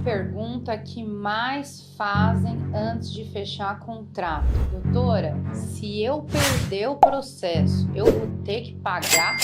pergunta que mais fazem antes de fechar contrato. Doutora, se eu perder o processo, eu vou ter que pagar?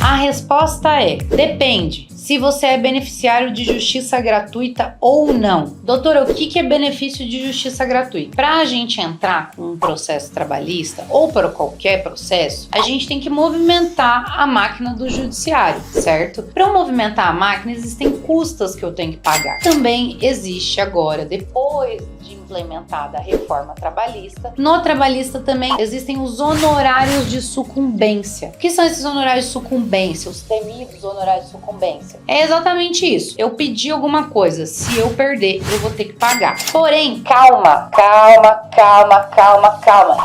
A resposta é: depende. Se você é beneficiário de justiça gratuita ou não. Doutora, o que é benefício de justiça gratuita? Para a gente entrar com um processo trabalhista ou para qualquer processo, a gente tem que movimentar a máquina do judiciário, certo? Para eu movimentar a máquina, existem custas que eu tenho que pagar. Também existe agora, depois de implementada a reforma trabalhista, no trabalhista também existem os honorários de sucumbência. O que são esses honorários de sucumbência? Os temidos honorários de sucumbência. É exatamente isso. Eu pedi alguma coisa, se eu perder, eu vou ter que pagar. Porém, calma,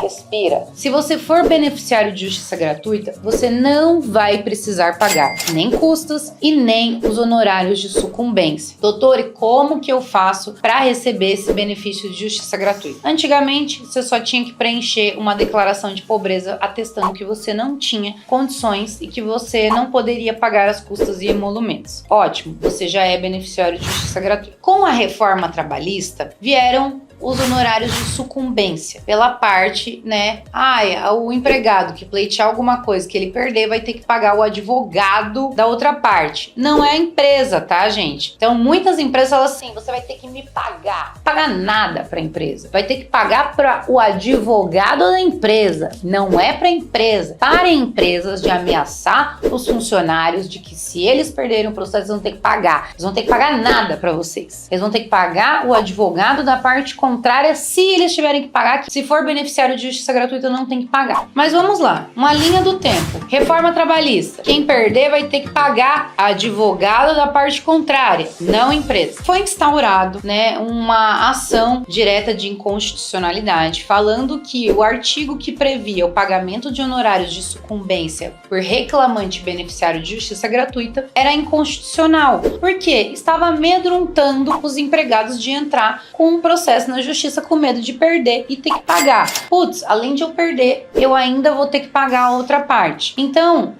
respira. Se você for beneficiário de justiça gratuita, você não vai precisar pagar nem custas e nem os honorários de sucumbência. Doutor, e como que eu faço para receber esse benefício de justiça gratuita? Antigamente, você só tinha que preencher uma declaração de pobreza atestando que você não tinha condições e que você não poderia pagar as custas e emolumentos. Ótimo, você já é beneficiário de justiça gratuita. Com a reforma trabalhista, vieram os honorários de sucumbência pela parte, né? O empregado que pleitear alguma coisa que ele perder vai ter que pagar o advogado da outra parte. Não é a empresa, tá, gente? Então, muitas empresas falam assim: você vai ter que me pagar. Não paga nada para a empresa. Vai ter que pagar para o advogado da empresa. Não é para a empresa. Parem empresas de ameaçar os funcionários de que se eles perderem o processo, eles vão ter que pagar. Eles vão ter que pagar nada para vocês. Eles vão ter que pagar o advogado da parte contrária se eles tiverem que pagar. Se for beneficiário de justiça gratuita, não tem que pagar. Mas vamos lá, uma linha do tempo. Reforma trabalhista. Quem perder vai ter que pagar advogado da parte contrária, não empresa. Foi instaurado, né, uma ação direta de inconstitucionalidade, falando que o artigo que previa o pagamento de honorários de sucumbência por reclamante beneficiário de justiça gratuita era inconstitucional, porque estava amedrontando os empregados de entrar com um processo na justiça com medo de perder e ter que pagar. Putz, além de eu perder, eu ainda vou ter que pagar a outra parte. Então,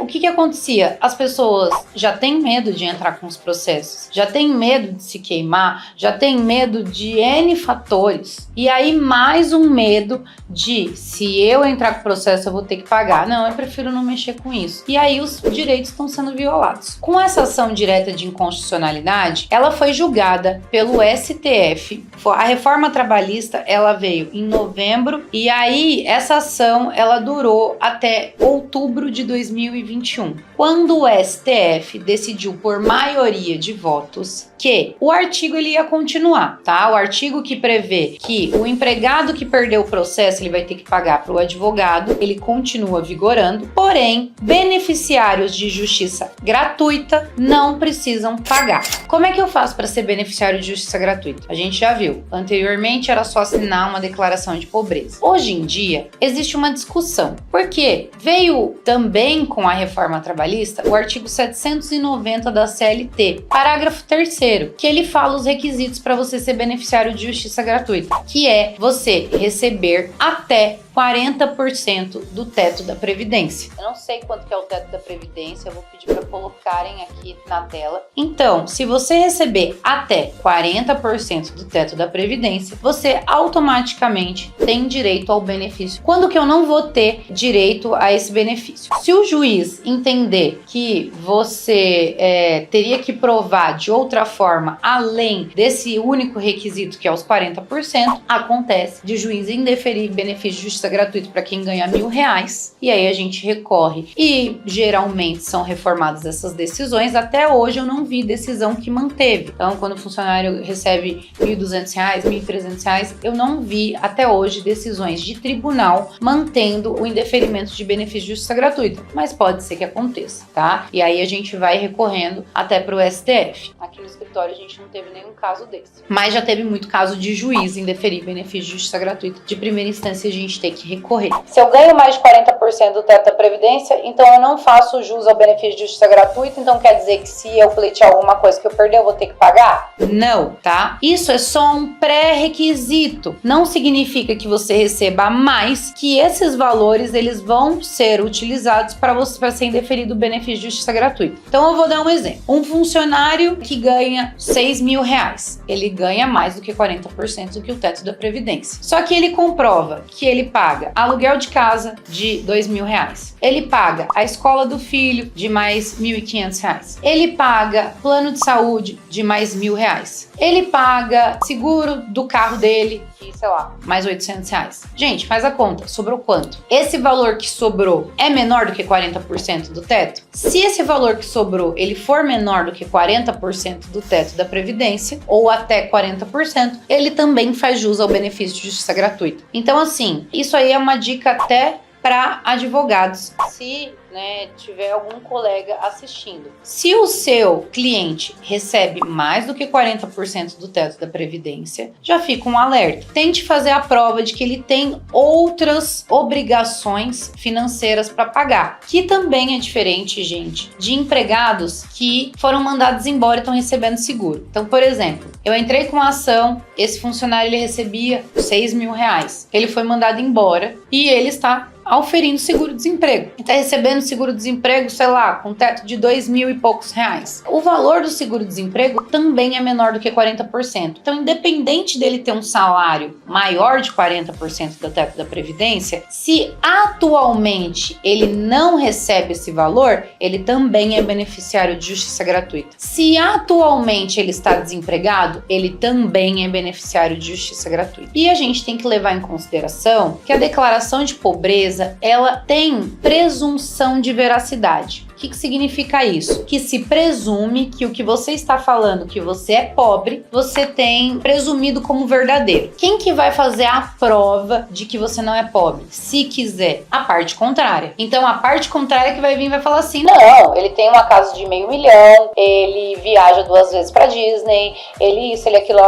o que acontecia? As pessoas já têm medo de entrar com os processos, já têm medo de se queimar, já têm medo de N fatores. E aí, mais um medo de, se eu entrar com o processo, eu vou ter que pagar. Não, eu prefiro não mexer com isso. E aí, os direitos estão sendo violados. Com essa ação direta de inconstitucionalidade, ela foi julgada pelo STF. A reforma trabalhista, ela veio em novembro e aí essa ação, ela durou até outubro de 2021, quando o STF decidiu por maioria de votos que o artigo ele ia continuar, tá? O artigo que prevê que o empregado que perdeu o processo, ele vai ter que pagar para o advogado, ele continua vigorando, porém, beneficiários de justiça gratuita não precisam pagar. Como é que eu faço para ser beneficiário de justiça gratuita? A gente já viu. Anteriormente era só assinar uma declaração de pobreza. Hoje em dia existe uma discussão, porque veio também com a reforma trabalhista o artigo 790 da CLT, parágrafo 3º, que ele fala os requisitos para você ser beneficiário de justiça gratuita, que é você receber até 40% do teto da Previdência. Eu não sei quanto que é o teto da Previdência, eu vou pedir para colocarem aqui na tela. Então, se você receber até 40% do teto da Previdência, você automaticamente tem direito ao benefício. Quando que eu não vou ter direito a esse benefício? Se o juiz entender que você teria que provar de outra forma, além desse único requisito que é os 40%, acontece de juiz indeferir benefício de justiça gratuito para quem ganha R$1.000, e aí a gente recorre e geralmente são reformadas essas decisões. Até hoje eu não vi decisão que manteve. Então, quando o funcionário recebe R$1.200, R$1.300, eu não vi até hoje decisões de tribunal mantendo o indeferimento de benefício de justiça gratuita, mas pode ser que aconteça, tá? E aí a gente vai recorrendo até para o STF. Aqui no escritório a gente não teve nenhum caso desse, mas já teve muito caso de juiz indeferir benefício de justiça gratuita. De primeira instância a gente tem que recorrer. Se eu ganho mais de 40% do teto da Previdência, então eu não faço jus ao benefício de justiça gratuita, então quer dizer que se eu pleitear alguma coisa que eu perder, eu vou ter que pagar? Não, tá? Isso é só um pré-requisito. Não significa que você receba mais, que esses valores eles vão ser utilizados para ser indeferido o benefício de justiça gratuita. Então eu vou dar um exemplo. Um funcionário que ganha R$6.000, ele ganha mais do que 40% do que o teto da Previdência. Só que ele comprova que ele paga aluguel de casa de R$2.000. Ele paga a escola do filho de mais R$1.500. Ele paga plano de saúde de mais R$1.000. Ele paga seguro do carro dele, que, sei lá, mais R$800. Gente, faz a conta. Sobrou quanto? Esse valor que sobrou é menor do que 40% do teto? Se esse valor que sobrou ele for menor do que 40% do teto da Previdência, ou até 40%, ele também faz jus ao benefício de justiça gratuita. Então, assim, isso aí é uma dica até para advogados, se tiver algum colega assistindo. Se o seu cliente recebe mais do que 40% do teto da Previdência, já fica um alerta. Tente fazer a prova de que ele tem outras obrigações financeiras para pagar, que também é diferente, gente, de empregados que foram mandados embora e estão recebendo seguro. Então, por exemplo, eu entrei com uma ação, esse funcionário ele recebia R$6.000. Ele foi mandado embora e ele está auferindo seguro-desemprego. Está recebendo seguro-desemprego, sei lá, com teto de R$2.000 e poucos. O valor do seguro-desemprego também é menor do que 40%. Então, independente dele ter um salário maior de 40% do teto da Previdência, se atualmente ele não recebe esse valor, ele também é beneficiário de justiça gratuita. Se atualmente ele está desempregado, ele também é beneficiário de justiça gratuita. E a gente tem que levar em consideração que a declaração de pobreza ela tem presunção de veracidade. O que significa isso? Que se presume que o que você está falando, que você é pobre, você tem presumido como verdadeiro. Quem que vai fazer a prova de que você não é pobre? Se quiser, a parte contrária. Então, a parte contrária que vai vir vai falar assim, não, ele tem uma casa de R$500 mil, ele viaja 2 vezes pra Disney, ele isso, ele aquilo,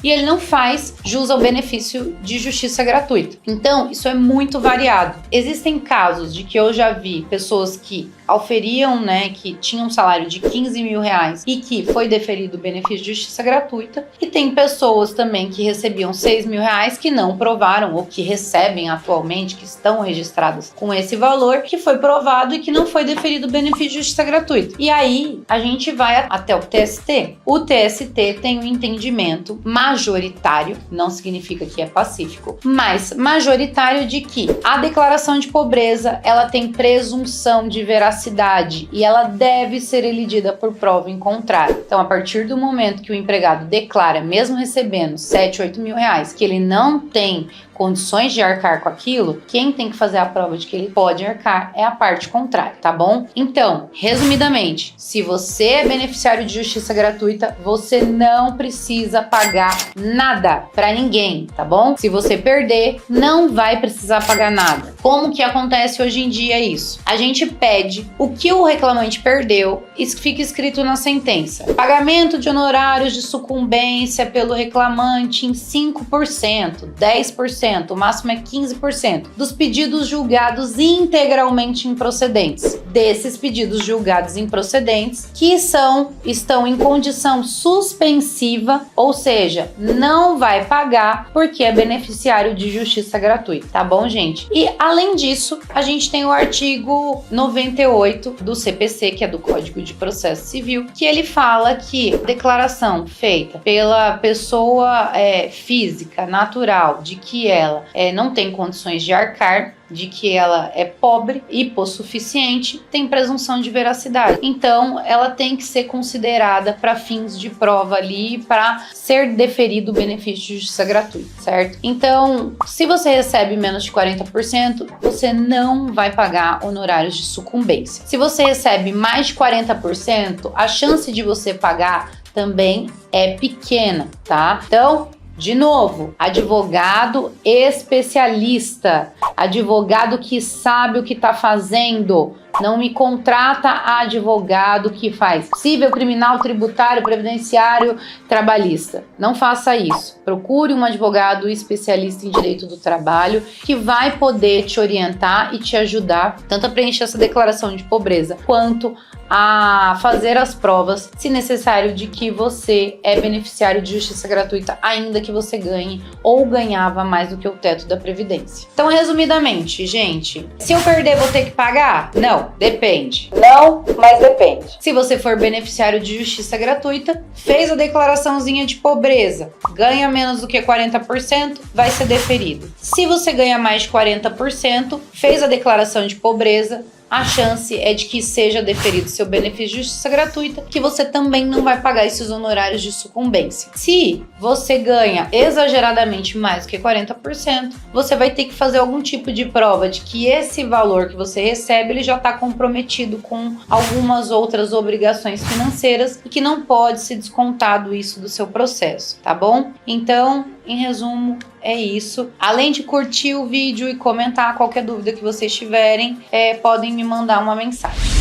e ele não faz jus ao benefício de justiça gratuita. Então, isso é muito variado. Existem casos de que eu já vi pessoas que auferiam, que tinham um salário de R$15.000 e que foi deferido o benefício de justiça gratuita, e tem pessoas também que recebiam R$6.000 que não provaram ou que recebem atualmente, que estão registradas com esse valor, que foi provado e que não foi deferido o benefício de justiça gratuita. E aí a gente vai até o TST. O TST tem um entendimento majoritário, não significa que é pacífico, mas majoritário de que a declaração de pobreza ela tem presunção de veracidade e ela deve ser elidida por prova em contrário. Então, a partir do momento que o empregado declara, mesmo recebendo R$7, R$8 mil, que ele não tem condições de arcar com aquilo, quem tem que fazer a prova de que ele pode arcar é a parte contrária, tá bom? Então, resumidamente, se você é beneficiário de justiça gratuita, você não precisa pagar nada pra ninguém, tá bom? Se você perder, não vai precisar pagar nada. Como que acontece hoje em dia isso? A gente pede o que o reclamante perdeu, isso fica escrito na sentença. Pagamento de honorários de sucumbência pelo reclamante em 5%, 10%, o máximo é 15% dos pedidos julgados integralmente improcedentes. Desses pedidos julgados improcedentes que estão em condição suspensiva, ou seja, não vai pagar porque é beneficiário de justiça gratuita, tá bom, gente? E além disso, a gente tem o artigo 98 do CPC, que é do Código de Processo Civil, que ele fala que declaração feita pela pessoa física, natural, de que ela não tem condições de arcar, de que ela é pobre, hipossuficiente, tem presunção de veracidade. Então, ela tem que ser considerada para fins de prova ali, para ser deferido o benefício de justiça gratuita, certo? Então, se você recebe menos de 40%, você não vai pagar honorários de sucumbência. Se você recebe mais de 40%, a chance de você pagar também é pequena, tá? Então, de novo, advogado especialista, advogado que sabe o que está fazendo. Não me contrata a advogado que faz civil, criminal, tributário, previdenciário, trabalhista. Não faça isso. Procure um advogado especialista em direito do trabalho que vai poder te orientar e te ajudar tanto a preencher essa declaração de pobreza quanto a fazer as provas, se necessário, de que você é beneficiário de justiça gratuita, ainda que você ganhe ou ganhava mais do que o teto da Previdência. Então, resumidamente, gente, se eu perder, vou ter que pagar? Não, depende. Não, mas depende. Se você for beneficiário de justiça gratuita, fez a declaraçãozinha de pobreza, ganha menos do que 40%, vai ser deferido. Se você ganha mais de 40%, fez a declaração de pobreza, a chance é de que seja deferido seu benefício de justiça gratuita, que você também não vai pagar esses honorários de sucumbência. Se você ganha exageradamente mais do que 40%, você vai ter que fazer algum tipo de prova de que esse valor que você recebe, ele já está comprometido com algumas outras obrigações financeiras e que não pode ser descontado isso do seu processo, tá bom? Então, em resumo, é isso. Além de curtir o vídeo e comentar qualquer dúvida que vocês tiverem, podem me mandar uma mensagem.